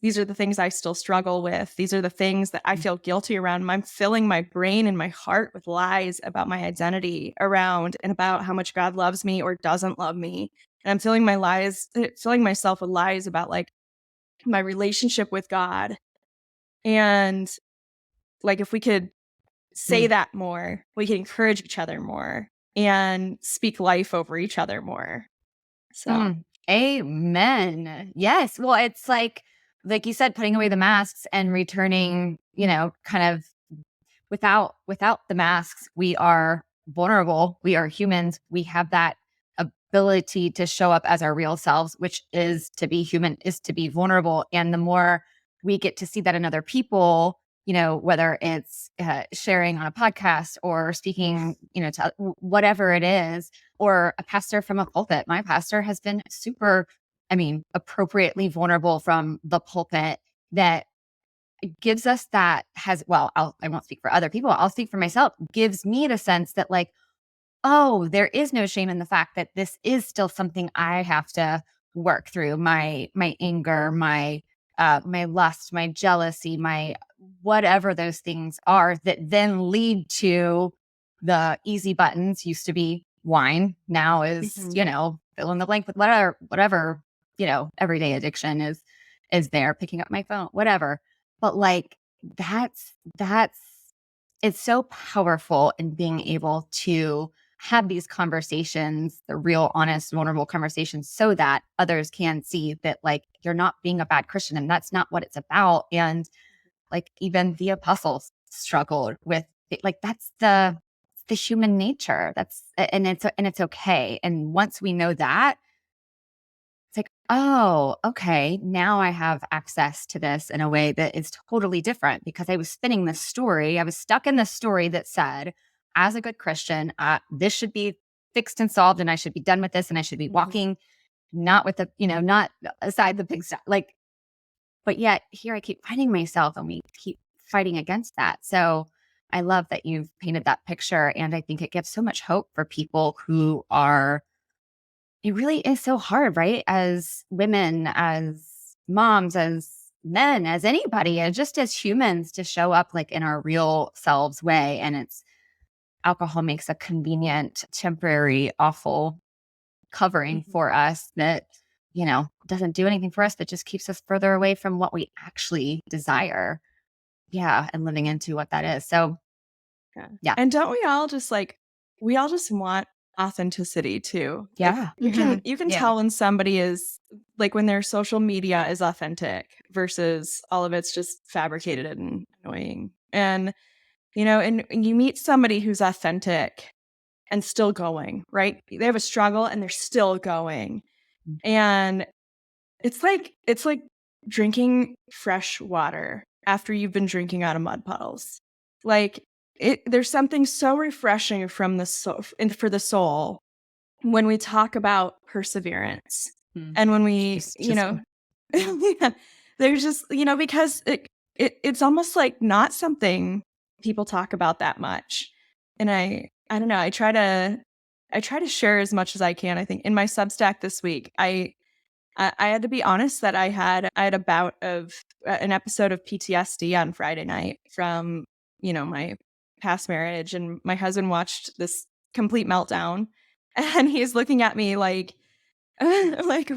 these are the things I still struggle with. These are the things that I feel guilty around. I'm filling my brain and my heart with lies about my identity around and about how much God loves me or doesn't love me. And I'm filling myself with lies about like my relationship with God. And like, if we could say that more, we can encourage each other more and speak life over each other more. So Amen. Yes. Well, it's like you said, putting away the masks and returning, kind of without the masks, we are vulnerable. We are humans. We have that ability to show up as our real selves, which is to be human, is to be vulnerable. And the more we get to see that in other people, whether it's sharing on a podcast or speaking, to whatever it is, or a pastor from a pulpit. My pastor has been super, appropriately vulnerable from the pulpit, that gives us I won't speak for other people. I'll speak for myself. Gives me the sense that like, oh, there is no shame in the fact that this is still something I have to work through. My anger, my lust, my jealousy, my whatever those things are that then lead to the easy buttons. Used to be wine, now is, fill in the blank with whatever, everyday addiction is there, picking up my phone, whatever. But like that's it's so powerful in being able to have these conversations, the real, honest, vulnerable conversations, so that others can see that like you're not being a bad Christian and that's not what it's about. And like even the apostles struggled with it. Like that's the human nature. And it's okay. And once we know that, it's like, oh, okay, now I have access to this in a way that is totally different, because I was spinning this story. I was stuck in this story that said, as a good Christian, this should be fixed and solved, and I should be done with this, and I should be walking, not with the, not aside the big stuff. Like, but yet here I keep finding myself, and we keep fighting against that. So I love that you've painted that picture. And I think it gives so much hope for people who are, it really is so hard, right? As women, as moms, as men, as anybody, and just as humans, to show up like in our real selves way. And alcohol makes a convenient, temporary, awful covering for us that, doesn't do anything for us, but just keeps us further away from what we actually desire. Yeah. And living into what that is. So, yeah. And don't we all just want authenticity too? Yeah. Like, you can tell when somebody is like, when their social media is authentic versus all of it's just fabricated and annoying. And and you meet somebody who's authentic and still going, right? They have a struggle and they're still going. And it's like drinking fresh water after you've been drinking out of mud puddles. Like there's something so refreshing from the soul, and for the soul, when we talk about perseverance, and when we, yeah, there's just, because it's almost like not something people talk about that much. And I don't know, I try to share as much as I can. I think in my Substack this week, I had to be honest that I had a bout of an episode of PTSD on Friday night from, my past marriage, and my husband watched this complete meltdown, and he's looking at me like, like,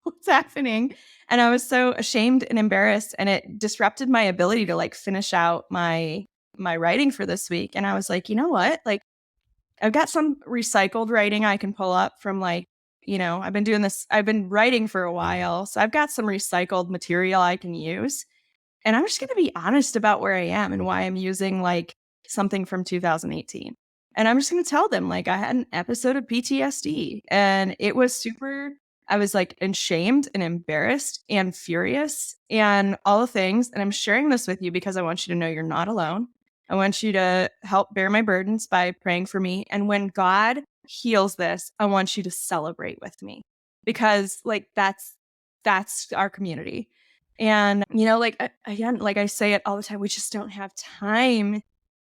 what's happening? And I was so ashamed and embarrassed, and it disrupted my ability to like finish out my writing for this week. And I was like, you know what? Like, I've got some recycled writing I can pull up from like, I've been writing for a while. So I've got some recycled material I can use. And I'm just going to be honest about where I am and why I'm using like something from 2018. And I'm just going to tell them like I had an episode of PTSD, and it was I was like ashamed and embarrassed and furious and all the things. And I'm sharing this with you because I want you to know you're not alone. I want you to help bear my burdens by praying for me. And when God heals this, I want you to celebrate with me, because like that's our community. And, like, again, like I say it all the time, we just don't have time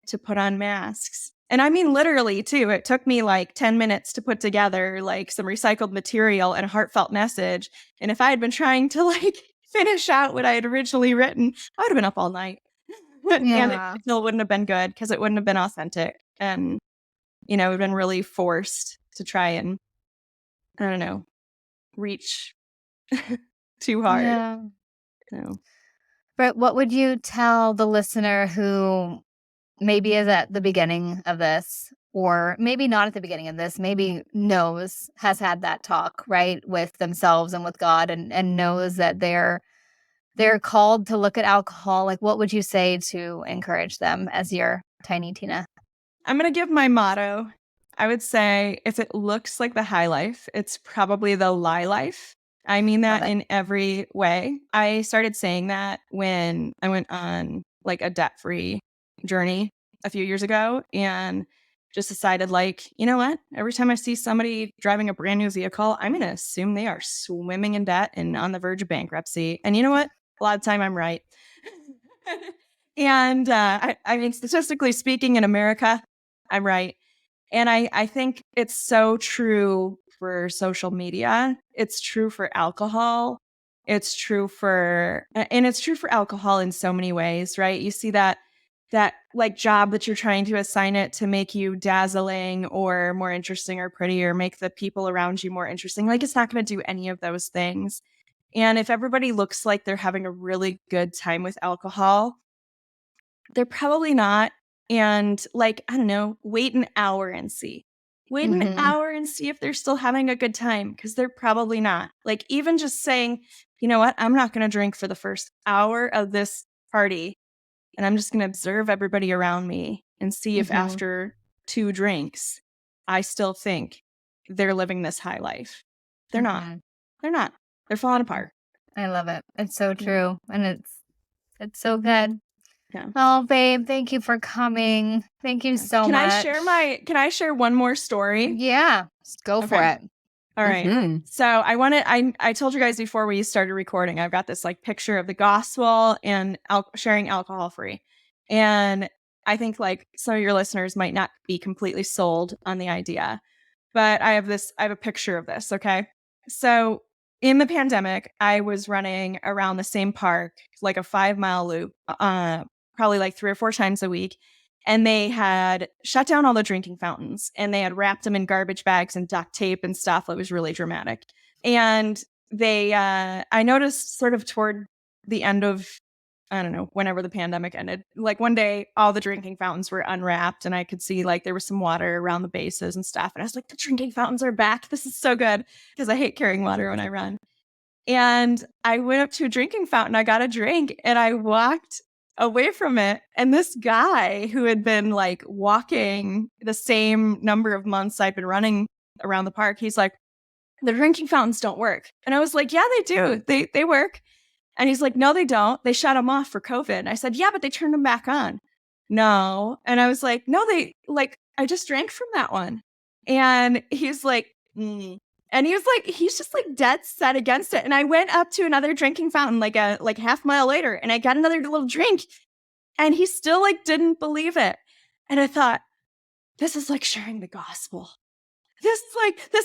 to put on masks. And I mean, literally too, it took me like 10 minutes to put together like some recycled material and a heartfelt message. And if I had been trying to like finish out what I had originally written, I would have been up all night. And it still wouldn't have been good, because it wouldn't have been authentic. And, we've been really forced to try and, I don't know, reach too hard. Yeah. So. But what would you tell the listener who maybe is at the beginning of this, or maybe not at the beginning of this, maybe has had that talk, right, with themselves and with God, and knows that they're called to look at alcohol? Like, what would you say to encourage them as your tiny Tina? I'm going to give my motto. I would say, if it looks like the high life, it's probably the lie life. I mean that in every way. I started saying that when I went on like a debt-free journey a few years ago, and just decided, like, you know what? Every time I see somebody driving a brand new vehicle, I'm going to assume they are swimming in debt and on the verge of bankruptcy. And you know what? A lot of the time I'm right. And I mean, statistically speaking, in America, I'm right. And I think it's so true for social media. It's true for alcohol. It's true for alcohol in so many ways, right? You see that like job that you're trying to assign it to make you dazzling or more interesting or pretty or make the people around you more interesting. Like, it's not going to do any of those things. And if everybody looks like they're having a really good time with alcohol, they're probably not. And like, I don't know, wait an hour and see. Wait an hour and see if they're still having a good time, because they're probably not. Like, even just saying, you know what, I'm not going to drink for the first hour of this party, and I'm just going to observe everybody around me and see if after 2 drinks, I still think they're living this high life. They're not. They're not. They're falling apart. I love it. It's so true. And it's so good. Yeah. Oh, babe, thank you for coming. Thank you so much. Can I share one more story? Yeah. Go for it. All right. So I told you guys before we started recording, I've got this like picture of the gospel and sharing alcohol free. And I think like some of your listeners might not be completely sold on the idea, but I have a picture of this. Okay. So in the pandemic, I was running around the same park, like a 5-mile loop, probably like 3 or 4 times a week. And they had shut down all the drinking fountains, and they had wrapped them in garbage bags and duct tape and stuff. It was really dramatic. And I noticed sort of toward the end of, I don't know, whenever the pandemic ended, like one day all the drinking fountains were unwrapped, and I could see like there was some water around the bases and stuff. And I was like, the drinking fountains are back. This is so good, because I hate carrying water when I run. And I went up to a drinking fountain. I got a drink, and I walked away from it. And this guy who had been like walking the same number of months I'd been running around the park, he's like, the drinking fountains don't work. And I was like, yeah, they do. They work. And he's like, no, they don't. They shut them off for COVID. And I said, yeah, but they turned them back on. No. And I was like, no, I just drank from that one. And he's like, And he's just like dead set against it. And I went up to another drinking fountain, like half mile later, and I got another little drink, and he still like didn't believe it. And I thought, this is like sharing the gospel. This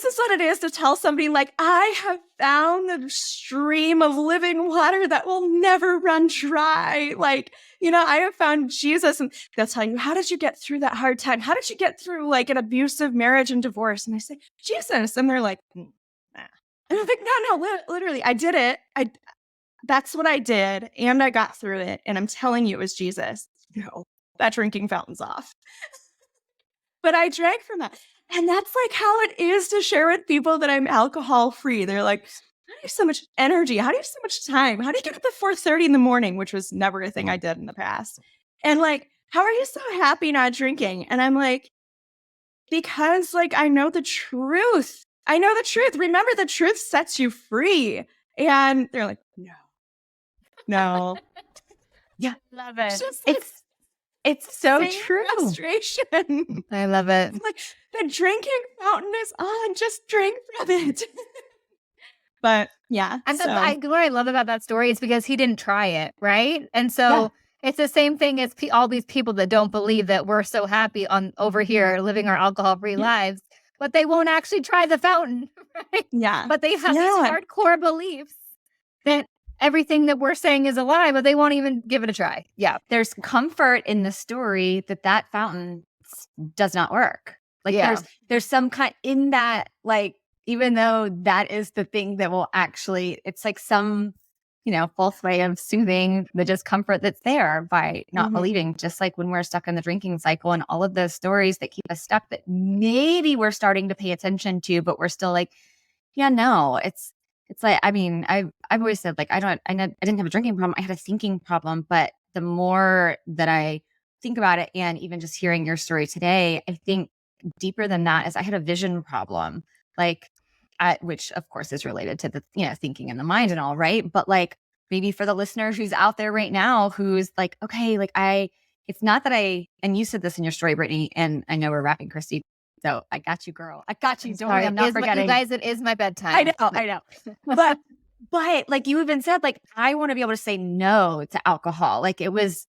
is what it is to tell somebody, like, I have found the stream of living water that will never run dry. Like, I have found Jesus. And they'll tell you, how did you get through that hard time? How did you get through like an abusive marriage and divorce? And I say, Jesus. And they're like, nah. And I'm like, no, literally, I did it. That's what I did. And I got through it. And I'm telling you, it was Jesus. No, that drinking fountain's off. But I drank from that. And that's like how it is to share with people that I'm alcohol free. They're like, how do you have so much energy? How do you have so much time? How do you get up at 4:30 in the morning, which was never a thing I did in the past? And like, how are you so happy not drinking? And I'm like, because like, I know the truth. I know the truth. Remember, the truth sets you free. And they're like, no. Yeah. Love it. Just like, It's so true. Frustration. I love it. Like, the drinking fountain is on. Just drink from it. But yeah. And what I love about that story is because he didn't try it, right? And so it's the same thing as all these people that don't believe that we're so happy over here living our alcohol-free lives, but they won't actually try the fountain, right? Yeah. But they have these hardcore beliefs that everything that we're saying is a lie, but they won't even give it a try. Yeah. There's comfort in the story that fountain does not work. Like there's some kind in that, like, even though that is the thing that will actually, it's like some, false way of soothing the discomfort that's there by not believing, just like when we're stuck in the drinking cycle and all of those stories that keep us stuck that maybe we're starting to pay attention to, but we're still like, yeah, no, it's like, I mean, I've always said, like, I didn't have a drinking problem. I had a thinking problem. But the more that I think about it, and even just hearing your story today, I think deeper than that is I had a vision problem, like, which of course is related to the, thinking in the mind and all, right? But like, maybe for the listener who's out there right now, who's like, okay, like it's not that and you said this in your story, Brittany, and I know we're wrapping, Christy. So I got you, girl. I got you. Don't worry, I'm not forgetting. You guys, it is my bedtime. I know. But like you even said, like, I want to be able to say no to alcohol. Like it was,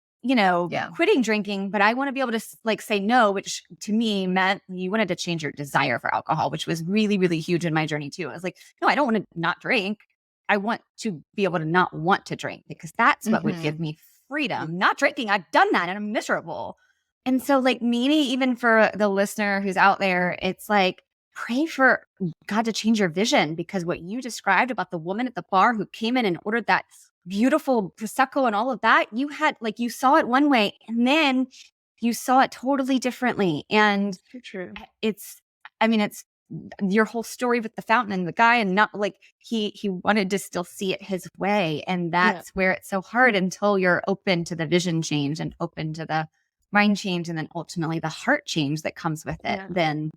quitting drinking, but I want to be able to like say no, which to me meant you wanted to change your desire for alcohol, which was really, really huge in my journey too. I was like, no, I don't want to not drink. I want to be able to not want to drink because that's what would give me freedom. Not drinking, I've done that and I'm miserable. And so like maybe even for the listener who's out there, it's like, pray for God to change your vision, because what you described about the woman at the bar who came in and ordered that beautiful Prosecco and all of that, you had like, you saw it one way and then you saw it totally differently. And true. It's your whole story with the fountain and the guy, and not like he wanted to still see it his way. And that's where it's so hard until you're open to the vision change and open to the mind change. And then ultimately the heart change that comes with it. Then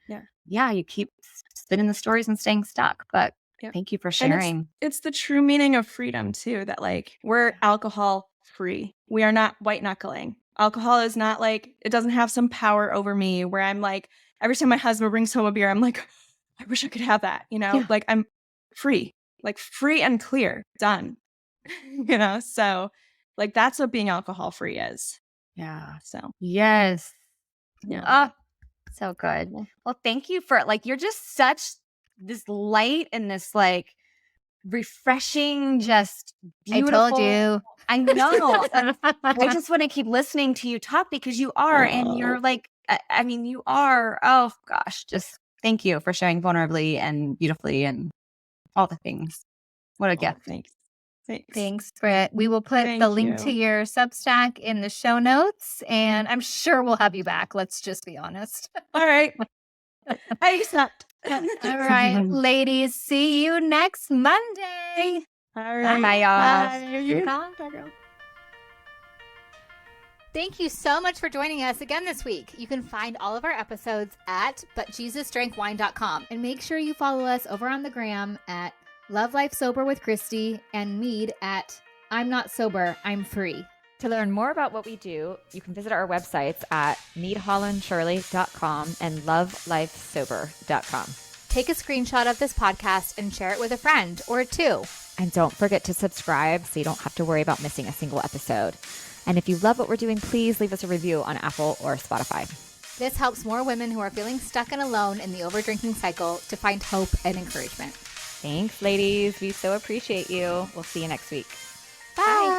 you keep spinning the stories and staying stuck. But thank you for sharing. It's the true meaning of freedom too, that like we're alcohol free. We are not white knuckling. Alcohol is not like, it doesn't have some power over me where I'm like, every time my husband brings home a beer, I'm like, I wish I could have that, like I'm free and clear, done, so like that's what being alcohol free is. Yeah. So, yes. Yeah. So good. Well, thank you for like, you're just such this light and this like refreshing, just beautiful. I told you. I know. I just want to keep listening to you talk because you are, and you're like, you are, oh gosh, just thank you for sharing vulnerably and beautifully and all the things. What a gift. Thanks, Britt. We will put the link to your Substack in the show notes, and I'm sure we'll have you back. Let's just be honest. All right. I accept. All right, ladies. See you next Monday. All right. Bye, y'all. Bye. Thank you so much for joining us again this week. You can find all of our episodes at butjesusdrankwine.com, and make sure you follow us over on the gram at Love Life Sober with Christy and Mead at I'm Not Sober, I'm Free. To learn more about what we do, you can visit our websites at meadhollandshirley.com and lovelifesober.com. Take a screenshot of this podcast and share it with a friend or two. And don't forget to subscribe so you don't have to worry about missing a single episode. And if you love what we're doing, please leave us a review on Apple or Spotify. This helps more women who are feeling stuck and alone in the overdrinking cycle to find hope and encouragement. Thanks, ladies. We so appreciate you. We'll see you next week. Bye.